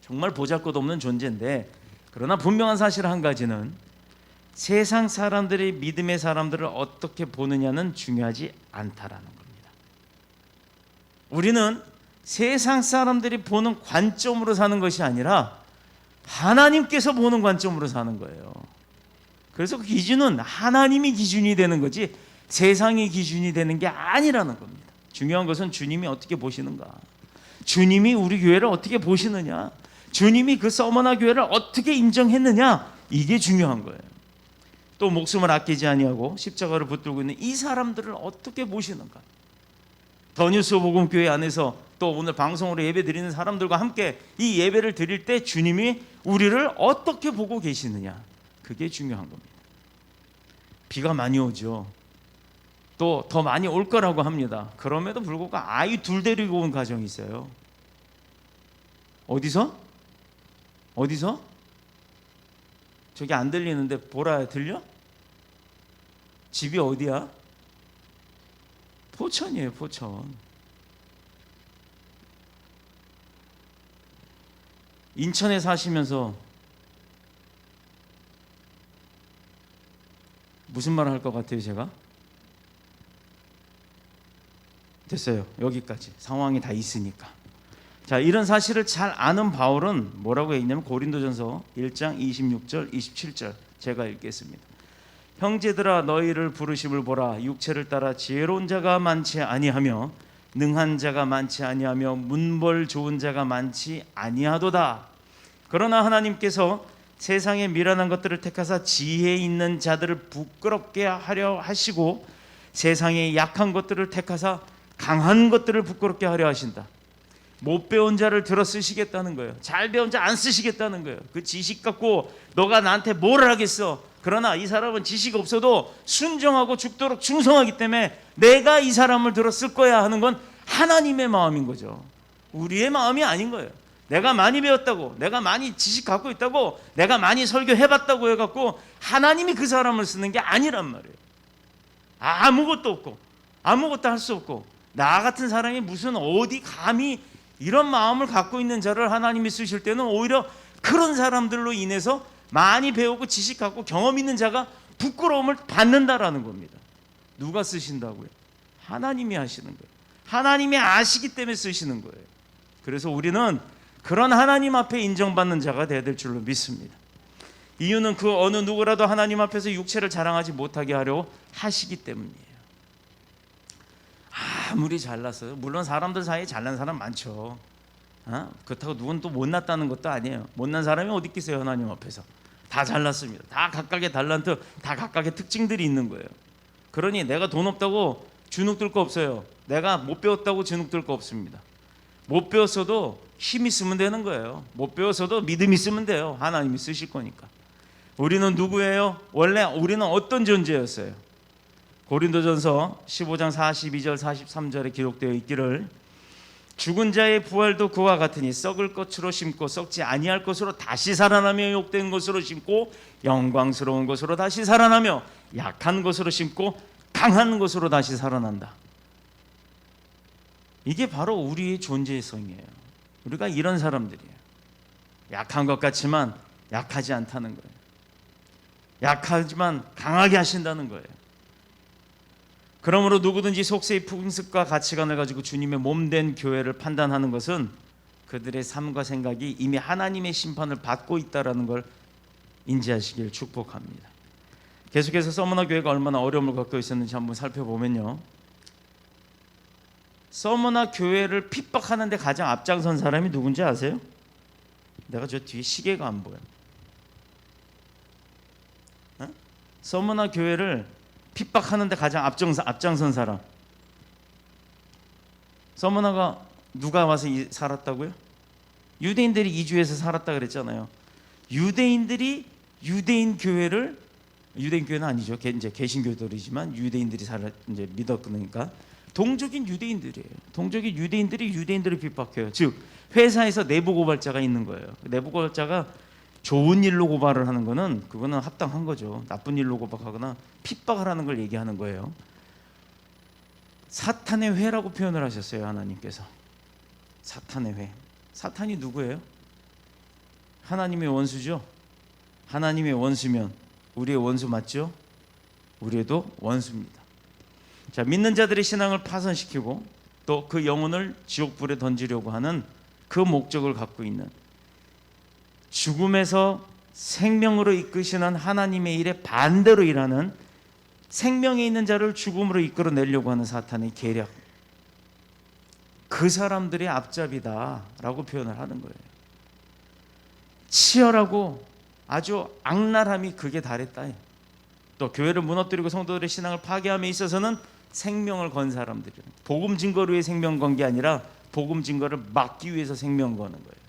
정말 보잘것없는 존재인데, 그러나 분명한 사실 한 가지는 세상 사람들이 믿음의 사람들을 어떻게 보느냐는 중요하지 않다라는 겁니다. 우리는 세상 사람들이 보는 관점으로 사는 것이 아니라 하나님께서 보는 관점으로 사는 거예요. 그래서 그 기준은 하나님이 기준이 되는 거지 세상이 기준이 되는 게 아니라는 겁니다. 중요한 것은 주님이 어떻게 보시는가, 주님이 우리 교회를 어떻게 보시느냐, 주님이 그 서머나 교회를 어떻게 인정했느냐, 이게 중요한 거예요. 또 목숨을 아끼지 아니하고 십자가를 붙들고 있는 이 사람들을 어떻게 보시는가. 더뉴스 복음교회 안에서 또 오늘 방송으로 예배 드리는 사람들과 함께 이 예배를 드릴 때 주님이 우리를 어떻게 보고 계시느냐, 그게 중요한 겁니다. 비가 많이 오죠. 또 더 많이 올 거라고 합니다. 그럼에도 불구하고 아이 둘 데리고 온 가정이 있어요. 어디서? 저기 안 들리는데 보라 들려? 집이 어디야? 포천이에요, 포천. 인천에 사시면서 무슨 말을 할 것 같아요, 제가? 됐어요. 여기까지. 상황이 다 있으니까. 자, 이런 사실을 잘 아는 바울은 뭐라고 했냐면 고린도전서 1장 26절 27절 제가 읽겠습니다. 형제들아, 너희를 부르심을 보라. 육체를 따라 지혜로운 자가 많지 아니하며 능한 자가 많지 아니하며 문벌 좋은 자가 많지 아니하도다. 그러나 하나님께서 세상의 미련한 것들을 택하사 지혜 있는 자들을 부끄럽게 하려 하시고 세상의 약한 것들을 택하사 강한 것들을 부끄럽게 하려 하신다. 못 배운 자를 들어 쓰시겠다는 거예요. 잘 배운 자 안 쓰시겠다는 거예요. 그 지식 갖고 너가 나한테 뭘 하겠어. 그러나 이 사람은 지식 없어도 순종하고 죽도록 충성하기 때문에 내가 이 사람을 들어 쓸 거야 하는 건 하나님의 마음인 거죠. 우리의 마음이 아닌 거예요. 내가 많이 배웠다고, 내가 많이 지식 갖고 있다고, 내가 많이 설교해봤다고 해갖고 하나님이 그 사람을 쓰는 게 아니란 말이에요. 아무것도 없고 아무것도 할 수 없고 나 같은 사람이 무슨 어디 감히 이런 마음을 갖고 있는 자를 하나님이 쓰실 때는 오히려 그런 사람들로 인해서 많이 배우고 지식 갖고 경험 있는 자가 부끄러움을 받는다라는 겁니다. 누가 쓰신다고요? 하나님이 하시는 거예요. 하나님이 아시기 때문에 쓰시는 거예요. 그래서 우리는 그런 하나님 앞에 인정받는 자가 되어야 될 줄로 믿습니다. 이유는 그 어느 누구라도 하나님 앞에서 육체를 자랑하지 못하게 하려 하시기 때문이에요. 아무리 잘났어요. 물론 사람들 사이에 잘난 사람 많죠. 그렇다고 누군 또 못났다는 것도 아니에요. 못난 사람이 어디 있겠어요. 하나님 앞에서 다 잘났습니다. 다 각각의 달란트, 다 각각의 특징들이 있는 거예요. 그러니 내가 돈 없다고 주눅 들 거 없어요. 내가 못 배웠다고 주눅 들 거 없습니다. 못 배웠어도 힘 있으면 되는 거예요. 못 배웠어도 믿음 있으면 돼요. 하나님이 쓰실 거니까. 우리는 누구예요? 원래 우리는 어떤 존재였어요? 고린도전서 15장 42절 43절에 기록되어 있기를 죽은 자의 부활도 그와 같으니 썩을 것으로 심고 썩지 아니할 것으로 다시 살아나며 욕된 것으로 심고 영광스러운 것으로 다시 살아나며 약한 것으로 심고 강한 것으로 다시 살아난다. 이게 바로 우리의 존재성이에요. 우리가 이런 사람들이에요. 약한 것 같지만 약하지 않다는 거예요. 약하지만 강하게 하신다는 거예요. 그러므로 누구든지 속세의 풍습과 가치관을 가지고 주님의 몸된 교회를 판단하는 것은 그들의 삶과 생각이 이미 하나님의 심판을 받고 있다는 걸 인지하시길 축복합니다. 계속해서 서머나 교회가 얼마나 어려움을 겪고 있었는지 한번 살펴보면요, 서머나 교회를 핍박하는 데 가장 앞장선 사람이 누군지 아세요? 내가 저 뒤에 시계가 안 보여. 서머나 교회를 핍박하는 데 가장 앞장선 사람. 서머나가 누가 와서 살았다고요? 유대인들이 이주해서 살았다 그랬잖아요. 유대인들이 유대인 교회를, 유대인 교회는 아니죠. 이제 개신교들이지만 유대인들이 이제 믿었으니까 동족인 유대인들이에요. 동족인 유대인들이 유대인들을 핍박해요. 즉 회사에서 내부 고발자가 있는 거예요. 내부 고발자가 좋은 일로 고발을 하는 거는 그거는 합당한 거죠. 나쁜 일로 고발하거나 핍박을 하는 걸 얘기하는 거예요. 사탄의 회라고 표현을 하셨어요. 하나님께서. 사탄의 회. 사탄이 누구예요? 하나님의 원수죠. 하나님의 원수면 우리의 원수 맞죠? 우리도 원수입니다. 자, 믿는 자들의 신앙을 파손시키고 또 그 영혼을 지옥불에 던지려고 하는 그 목적을 갖고 있는, 죽음에서 생명으로 이끄시는 하나님의 일에 반대로 일하는, 생명에 있는 자를 죽음으로 이끌어내려고 하는 사탄의 계략, 그 사람들의 앞잡이다라고 표현을 하는 거예요. 치열하고 아주 악랄함이 극에 달했다. 또 교회를 무너뜨리고 성도들의 신앙을 파괴함에 있어서는 생명을 건 사람들이에요. 복음 증거를 위해 생명 건 게 아니라 복음 증거를 막기 위해서 생명 거는 거예요.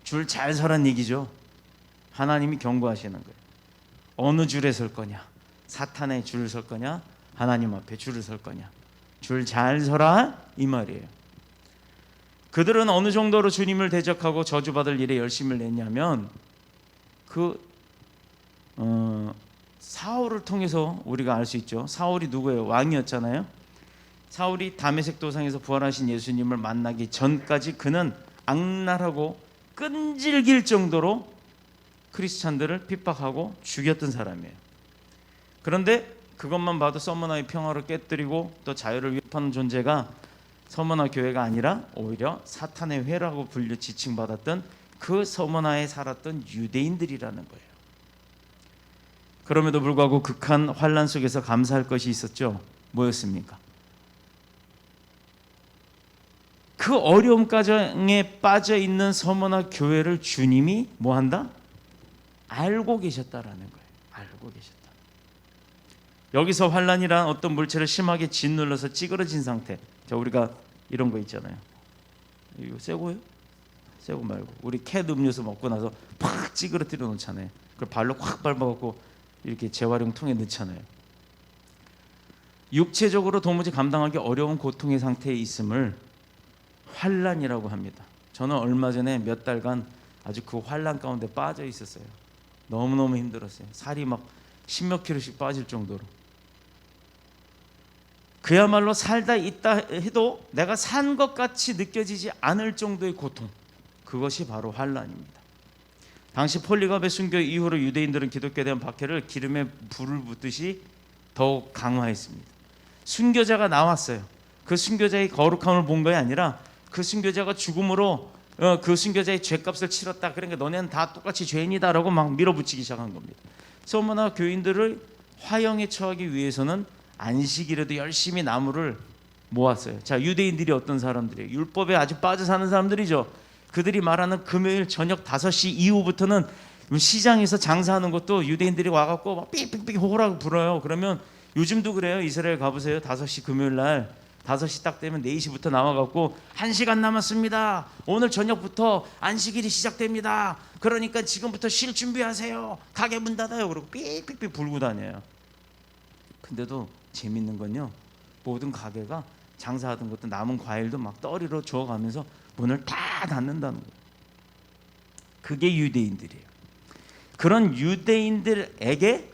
줄 잘 서란 얘기죠. 하나님이 경고하시는 거예요. 어느 줄에 설 거냐? 사탄의 줄을 설 거냐? 하나님 앞에 줄을 설 거냐? 줄 잘 서라 이 말이에요. 그들은 어느 정도로 주님을 대적하고 저주받을 일에 열심을 냈냐면 사울을 통해서 우리가 알 수 있죠. 사울이 누구예요? 왕이었잖아요. 사울이 다메섹 도상에서 부활하신 예수님을 만나기 전까지 그는 악랄하고 끈질길 정도로 크리스찬들을 핍박하고 죽였던 사람이에요. 그런데 그것만 봐도 서머나의 평화를 깨뜨리고 또 자유를 위협하는 존재가 서머나 교회가 아니라 오히려 사탄의 회라고 불려 지칭받았던 그 서머나에 살았던 유대인들이라는 거예요. 그럼에도 불구하고 극한 환난 속에서 감사할 것이 있었죠. 뭐였습니까? 그 어려움 가정에 빠져 있는 서머나 교회를 주님이 뭐 한다? 알고 계셨다라는 거예요. 알고 계셨다. 여기서 환란이란 어떤 물체를 심하게 짓눌러서 찌그러진 상태. 자, 우리가 이런 거 있잖아요. 이거 새고요? 새고 말고 우리 캣 음료수 먹고 나서 팍 찌그러뜨려 놓잖아요. 그걸 발로 확 밟아갖고 이렇게 재활용 통에 넣잖아요. 육체적으로 도무지 감당하기 어려운 고통의 상태에 있음을 환란이라고 합니다. 저는 얼마 전에 몇 달간 아주 그 환란 가운데 빠져 있었어요. 너무너무 힘들었어요. 살이 막 10몇 킬로씩 빠질 정도로. 그야말로 살다 있다 해도 내가 산 것 같이 느껴지지 않을 정도의 고통, 그것이 바로 환란입니다. 당시 폴리갑의 순교 이후로 유대인들은 기독교에 대한 박해를 기름에 불을 붓듯이 더욱 강화했습니다. 순교자가 나왔어요. 그 순교자의 거룩함을 본 것이 아니라 그 순교자가 죽음으로 그 순교자의 죄값을 치렀다. 그러니까 너네는 다 똑같이 죄인이다라고 막 밀어붙이기 시작한 겁니다. 서머나 교인들을 화형에 처하기 위해서는 안식일에도 열심히 나무를 모았어요. 자, 유대인들이 어떤 사람들이에요? 율법에 아주 빠져 사는 사람들이죠. 그들이 말하는 금요일 저녁 5시 이후부터는 시장에서 장사하는 것도 유대인들이 와갖고 막 삑삑삑 호호라고 불어요. 그러면 요즘도 그래요. 이스라엘 가보세요. 5시 금요일 날 5시 딱 되면 4시부터 나와갖고 1시간 남았습니다. 오늘 저녁부터 안식일이 시작됩니다. 그러니까 지금부터 쉴 준비하세요. 가게 문 닫아요. 그러고 삑삑삑 불고 다녀요. 근데도 재밌는 건요, 모든 가게가 장사하던 것도 남은 과일도 막 떠리로 주워가면서 문을 다 닫는다는 거예요. 그게 유대인들이에요. 그런 유대인들에게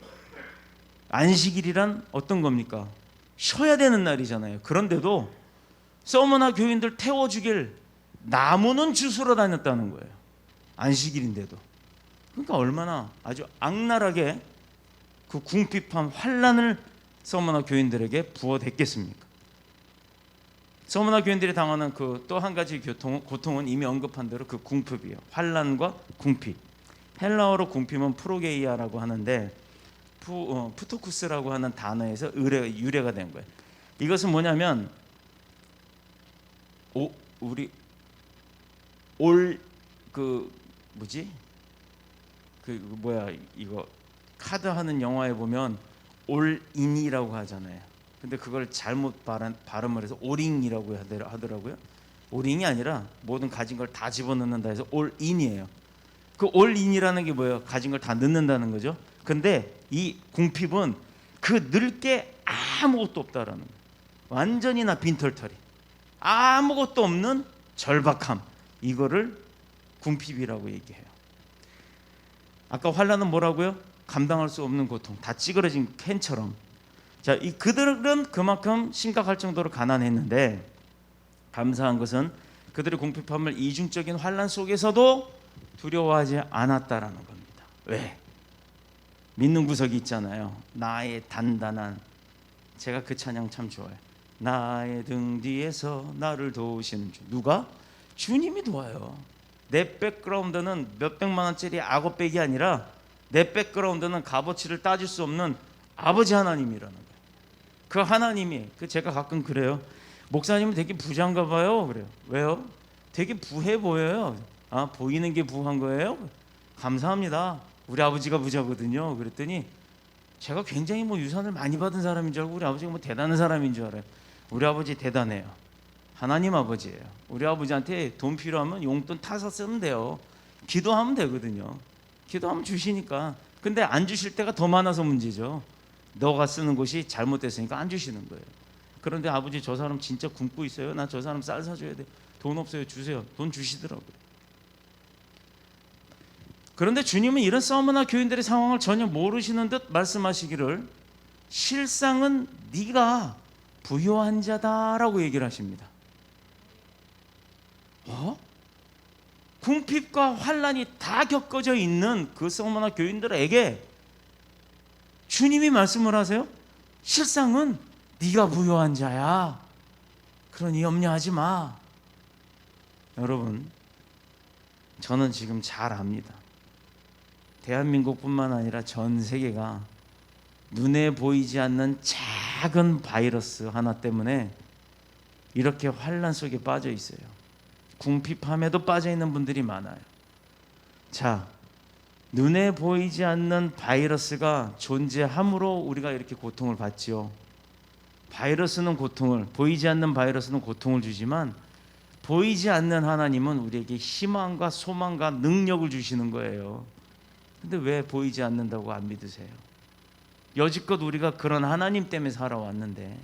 안식일이란 어떤 겁니까? 쉬어야 되는 날이잖아요. 그런데도 서머나 교인들 태워 죽일 나무는 주스러 다녔다는 거예요. 안식일인데도. 그러니까 얼마나 아주 악랄하게 그 궁핍함, 환란을 서머나 교인들에게 부어댔겠습니까? 서머나 교인들이 당하는 그 또 한 가지 고통은 이미 언급한 대로 그 궁핍이에요. 환란과 궁핍. 헬라어로 궁핍은 프로게이아라고 하는데 푸토쿠스라고 하는 단어에서 유래가 된 거예요. 이것은 뭐냐면 이거 카드 하는 영화에 보면 올인이라고 하잖아요. 근데 그걸 잘못 발음을 해서 오링이라고 하더라고요. 오링이 아니라 모든 가진 걸 다 집어넣는다 해서 올인이에요. 그 올인이라는 게 뭐예요? 가진 걸 다 넣는다는 거죠. 근데 이 궁핍은 그 넣을 게 아무것도 없다라는 거예요. 완전히 나 빈털터리, 아무것도 없는 절박함, 이거를 궁핍이라고 얘기해요. 아까 환란은 뭐라고요? 감당할 수 없는 고통, 다 찌그러진 캔처럼. 자, 그들은 그만큼 심각할 정도로 가난했는데 감사한 것은 그들의 궁핍함을 이중적인 환란 속에서도 두려워하지 않았다라는 겁니다. 왜? 믿는 구석이 있잖아요. 나의 단단한, 제가 그 찬양 참 좋아해요. 나의 등 뒤에서 나를 도우시는 주. 누가? 주님이 도와요. 내 백그라운드는 몇백만 원짜리 악어백이 아니라 내 백그라운드는 값어치를 따질 수 없는 아버지 하나님이라는 거예요. 그 하나님이, 제가 가끔 그래요. 목사님은 되게 부자인가 봐요. 그래요. 왜요? 되게 부해 보여요. 아, 보이는 게 부한 거예요? 감사합니다. 우리 아버지가 부자거든요. 그랬더니 제가 굉장히 유산을 많이 받은 사람인 줄 알고 우리 아버지가 대단한 사람인 줄 알아요. 우리 아버지 대단해요. 하나님 아버지예요. 우리 아버지한테 돈 필요하면 용돈 타서 쓰면 돼요. 기도하면 되거든요. 기도하면 주시니까. 근데 안 주실 때가 더 많아서 문제죠. 너가 쓰는 것이 잘못됐으니까 안 주시는 거예요. 그런데 아버지, 저 사람 진짜 굶고 있어요. 나 저 사람 쌀 사줘야 돼. 돈 없어요. 주세요. 돈 주시더라고요. 그런데 주님은 이런 서머나 교인들의 상황을 전혀 모르시는 듯 말씀하시기를 실상은 네가 부요한 자다라고 얘기를 하십니다. 궁핍과 환란이 다 겪어져 있는 그 서머나 교인들에게 주님이 말씀을 하세요. 실상은 네가 부요한 자야. 그러니 염려하지 마. 여러분, 저는 지금 잘 압니다. 대한민국뿐만 아니라 전 세계가 눈에 보이지 않는 작은 바이러스 하나 때문에 이렇게 환란 속에 빠져 있어요. 궁핍함에도 빠져 있는 분들이 많아요. 자, 눈에 보이지 않는 바이러스가 존재함으로 우리가 이렇게 고통을 받지요. 바이러스는 고통을, 보이지 않는 바이러스는 고통을 주지만 보이지 않는 하나님은 우리에게 희망과 소망과 능력을 주시는 거예요. 근데 왜 보이지 않는다고 안 믿으세요? 여지껏 우리가 그런 하나님 때문에 살아왔는데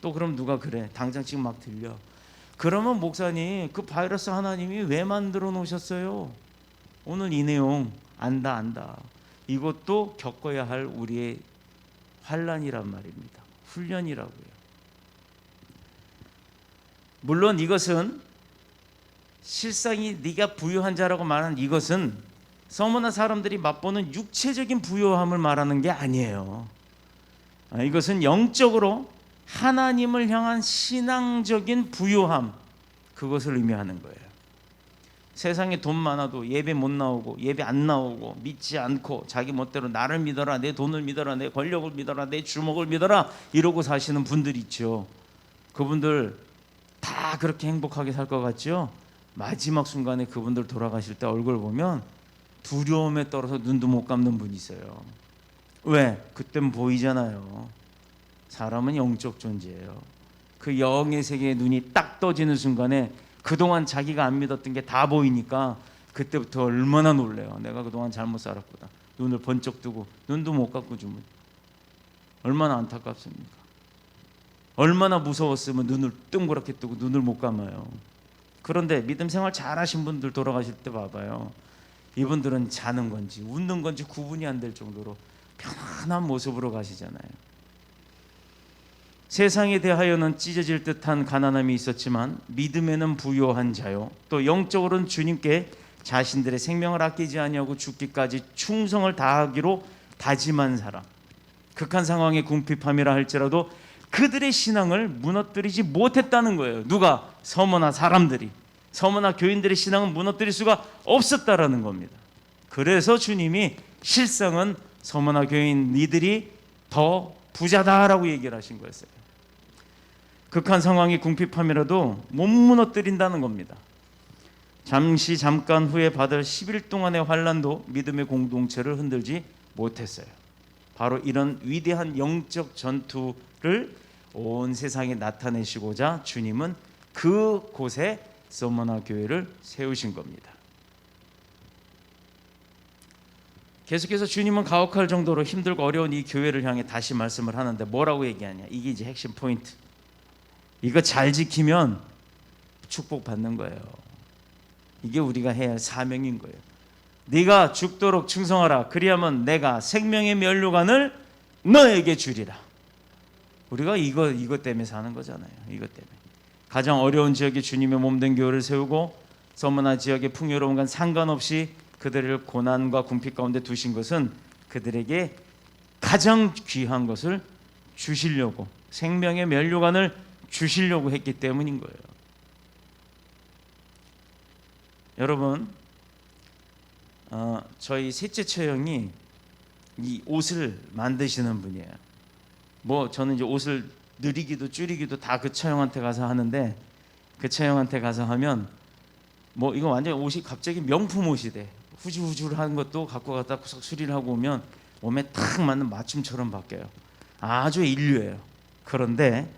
또 그럼 누가 그래? 당장 지금 막 들려. 그러면 목사님, 그 바이러스 하나님이 왜 만들어 놓으셨어요? 오늘 이 내용 안다. 이것도 겪어야 할 우리의 환난이란 말입니다. 훈련이라고요. 물론 이것은 실상이 네가 부유한 자라고 말하는 이것은 서머나 사람들이 맛보는 육체적인 부유함을 말하는 게 아니에요. 이것은 영적으로 하나님을 향한 신앙적인 부유함, 그것을 의미하는 거예요. 세상에 돈 많아도 예배 못 나오고 예배 안 나오고 믿지 않고 자기 멋대로 나를 믿어라, 내 돈을 믿어라, 내 권력을 믿어라, 내 주먹을 믿어라 이러고 사시는 분들 있죠. 그분들 다 그렇게 행복하게 살 것 같죠? 마지막 순간에 그분들 돌아가실 때 얼굴 보면 두려움에 떨어서 눈도 못 감는 분이 있어요. 왜? 그땐 보이잖아요. 사람은 영적 존재예요. 그 영의 세계에 눈이 딱 떠지는 순간에 그동안 자기가 안 믿었던 게 다 보이니까 그때부터 얼마나 놀래요. 내가 그동안 잘못 살았구나. 눈을 번쩍 뜨고 눈도 못 감고 주면 얼마나 안타깝습니까? 얼마나 무서웠으면 눈을 뜬그랗게 뜨고 눈을 못 감아요. 그런데 믿음 생활 잘하신 분들 돌아가실 때 봐봐요. 이분들은 자는 건지 웃는 건지 구분이 안 될 정도로 편안한 모습으로 가시잖아요. 세상에 대하여는 찢어질 듯한 가난함이 있었지만 믿음에는 부요한 자요, 또 영적으로는 주님께 자신들의 생명을 아끼지 아니하고 죽기까지 충성을 다하기로 다짐한 사람. 극한 상황의 궁핍함이라 할지라도 그들의 신앙을 무너뜨리지 못했다는 거예요. 누가? 서머나 사람들이, 서머나 교인들의 신앙은 무너뜨릴 수가 없었다라는 겁니다. 그래서 주님이 실상은 서머나 교인 니들이 더 부자다라고 얘기를 하신 거였어요. 극한 상황이 궁핍함이라도 못 무너뜨린다는 겁니다. 잠깐 후에 받을 10일 동안의 환난도 믿음의 공동체를 흔들지 못했어요. 바로 이런 위대한 영적 전투를 온 세상에 나타내시고자 주님은 그곳에 서머나 교회를 세우신 겁니다. 계속해서 주님은 가혹할 정도로 힘들고 어려운 이 교회를 향해 다시 말씀을 하는데 뭐라고 얘기하냐? 이게 이제 핵심 포인트. 이거 잘 지키면 축복받는 거예요. 이게 우리가 해야 할 사명인 거예요. 네가 죽도록 충성하라. 그리하면 내가 생명의 면류관을 너에게 주리라. 우리가 이거 때문에 사는 거잖아요. 이것 때문에. 가장 어려운 지역에 주님의 몸된 교회를 세우고 서머나 지역의 풍요로움과 상관없이 그들을 고난과 궁핍 가운데 두신 것은 그들에게 가장 귀한 것을 주시려고, 생명의 면류관을 주시려고 했기 때문인 거예요. 여러분, 저희 셋째 처형이 이 옷을 만드시는 분이에요. 뭐 저는 이제 옷을 느리기도 줄이기도 다 그 처형한테 가서 하는데, 그 처형한테 가서 하면 뭐 이거 완전 옷이 갑자기 명품 옷이 돼. 후줄후줄한 것도 갖고 갔다 수리를 하고 오면 몸에 딱 맞는 맞춤처럼 바뀌어요. 아주 인류예요. 그런데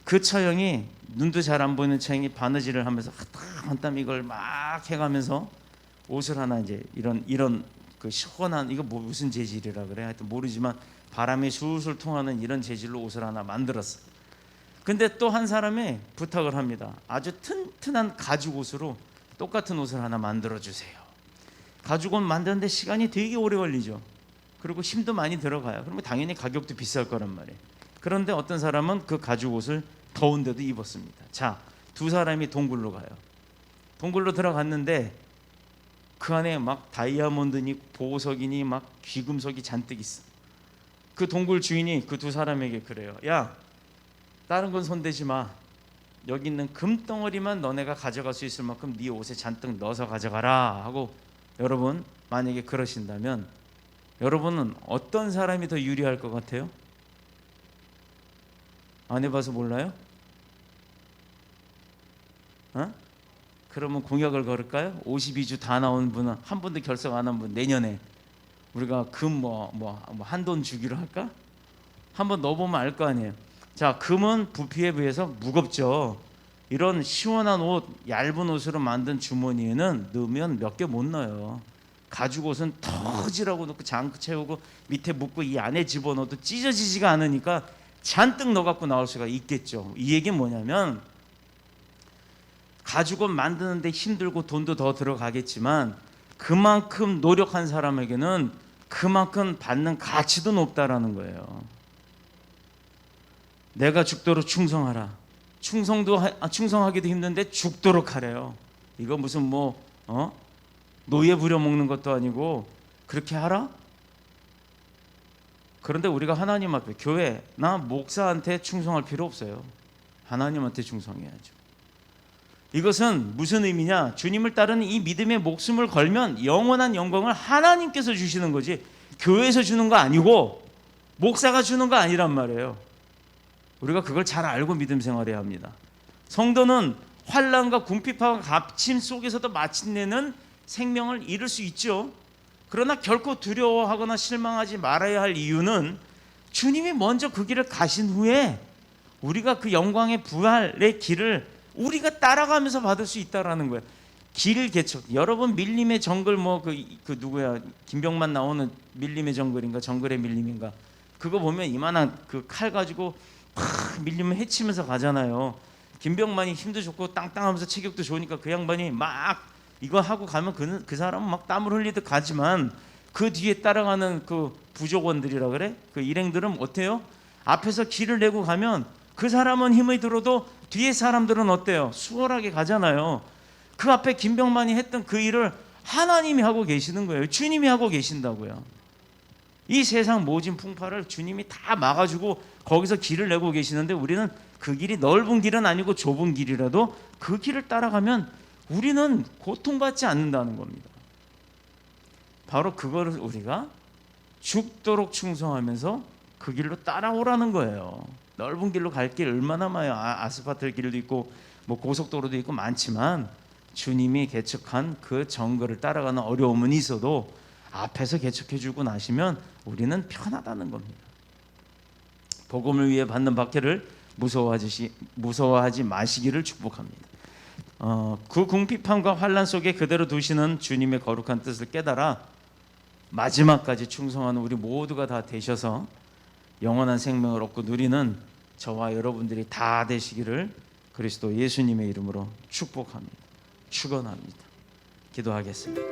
그 처형이, 눈도 잘 안 보이는 처형이 바느질을 하면서 한땀 이걸 막 해가면서 옷을 하나, 이제 이런 그 시원한, 이거 뭐 무슨 재질이라 그래? 하여튼 모르지만 바람이 술술 통하는 이런 재질로 옷을 하나 만들었어. 근데 또 한 사람이 부탁을 합니다. 아주 튼튼한 가죽 옷으로 똑같은 옷을 하나 만들어 주세요. 가죽 옷 만드는데 시간이 되게 오래 걸리죠. 그리고 힘도 많이 들어가요. 그러면 당연히 가격도 비쌀 거란 말이에요. 그런데 어떤 사람은 그 가죽 옷을 더운데도 입었습니다. 자, 두 사람이 동굴로 가요. 동굴로 들어갔는데 그 안에 막 다이아몬드니 보석이니 막 귀금속이 잔뜩 있어. 그 동굴 주인이 그 두 사람에게 그래요. 야, 다른 건 손대지 마. 여기 있는 금덩어리만 너네가 가져갈 수 있을 만큼 네 옷에 잔뜩 넣어서 가져가라 하고, 여러분 만약에 그러신다면 여러분은 어떤 사람이 더 유리할 것 같아요? 안 해봐서 몰라요? 그러면 공약을 걸을까요? 52주 다 나온 분은 한 분도 결석 안 한 분 내년에 우리가 금 한돈 주기로 할까? 한번 넣어보면 알 거 아니에요. 자, 금은 부피에 비해서 무겁죠. 이런 시원한 옷, 얇은 옷으로 만든 주머니에는 넣으면 몇 개 못 넣어요. 가죽 옷은 터지라고 넣고 장크 채우고 밑에 묶고 이 안에 집어넣어도 찢어지지가 않으니까 잔뜩 넣어갖고 나올 수가 있겠죠. 이 얘기는 뭐냐면 가죽 옷 만드는데 힘들고 돈도 더 들어가겠지만 그만큼 노력한 사람에게는 그만큼 받는 가치도 높다라는 거예요. 내가 죽도록 충성하라. 충성하기도 힘든데 죽도록 하래요. 이거 무슨 노예 부려먹는 것도 아니고 그렇게 하라? 그런데 우리가 하나님 앞에 교회나 목사한테 충성할 필요 없어요. 하나님한테 충성해야죠. 이것은 무슨 의미냐? 주님을 따르는 이 믿음의 목숨을 걸면 영원한 영광을 하나님께서 주시는 거지 교회에서 주는 거 아니고 목사가 주는 거 아니란 말이에요. 우리가 그걸 잘 알고 믿음 생활해야 합니다. 성도는 환난과 궁핍과 갇힘 속에서도 마침내는 생명을 잃을 수 있죠. 그러나 결코 두려워하거나 실망하지 말아야 할 이유는 주님이 먼저 그 길을 가신 후에 우리가 그 영광의 부활의 길을 우리가 따라가면서 받을 수 있다라는 거예요. 길 개척. 여러분 밀림의 정글 그 누구야? 김병만 나오는 밀림의 정글인가 정글의 밀림인가? 그거 보면 이만한 그 칼 가지고 팍 밀림을 헤치면서 가잖아요. 김병만이 힘도 좋고 땅땅하면서 체격도 좋으니까 그 양반이 막 이거 하고 가면 그 사람은 막 땀을 흘리듯 가지만 그 뒤에 따라가는 그 부족원들이라 그래? 그 일행들은 어때요? 앞에서 길을 내고 가면 그 사람은 힘이 들어도 뒤에 사람들은 어때요? 수월하게 가잖아요. 그 앞에 김병만이 했던 그 일을 하나님이 하고 계시는 거예요. 주님이 하고 계신다고요. 이 세상 모진 풍파를 주님이 다 막아주고 거기서 길을 내고 계시는데 우리는 그 길이 넓은 길은 아니고 좁은 길이라도 그 길을 따라가면 우리는 고통받지 않는다는 겁니다. 바로 그거를 우리가 죽도록 충성하면서 그 길로 따라오라는 거예요. 넓은 길로 갈 길 얼마나 많아요. 아스팔트 길도 있고 고속도로도 있고 많지만 주님이 개척한 그 정글을 따라가는 어려움은 있어도 앞에서 개척해주고 나시면 우리는 편하다는 겁니다. 복음을 위해 받는 박해를 무서워하지 마시기를 축복합니다. 그 궁핍함과 환난 속에 그대로 두시는 주님의 거룩한 뜻을 깨달아 마지막까지 충성하는 우리 모두가 다 되셔서 영원한 생명을 얻고 누리는 저와 여러분들이 다 되시기를 그리스도 예수님의 이름으로 축복합니다. 축원합니다. 기도하겠습니다.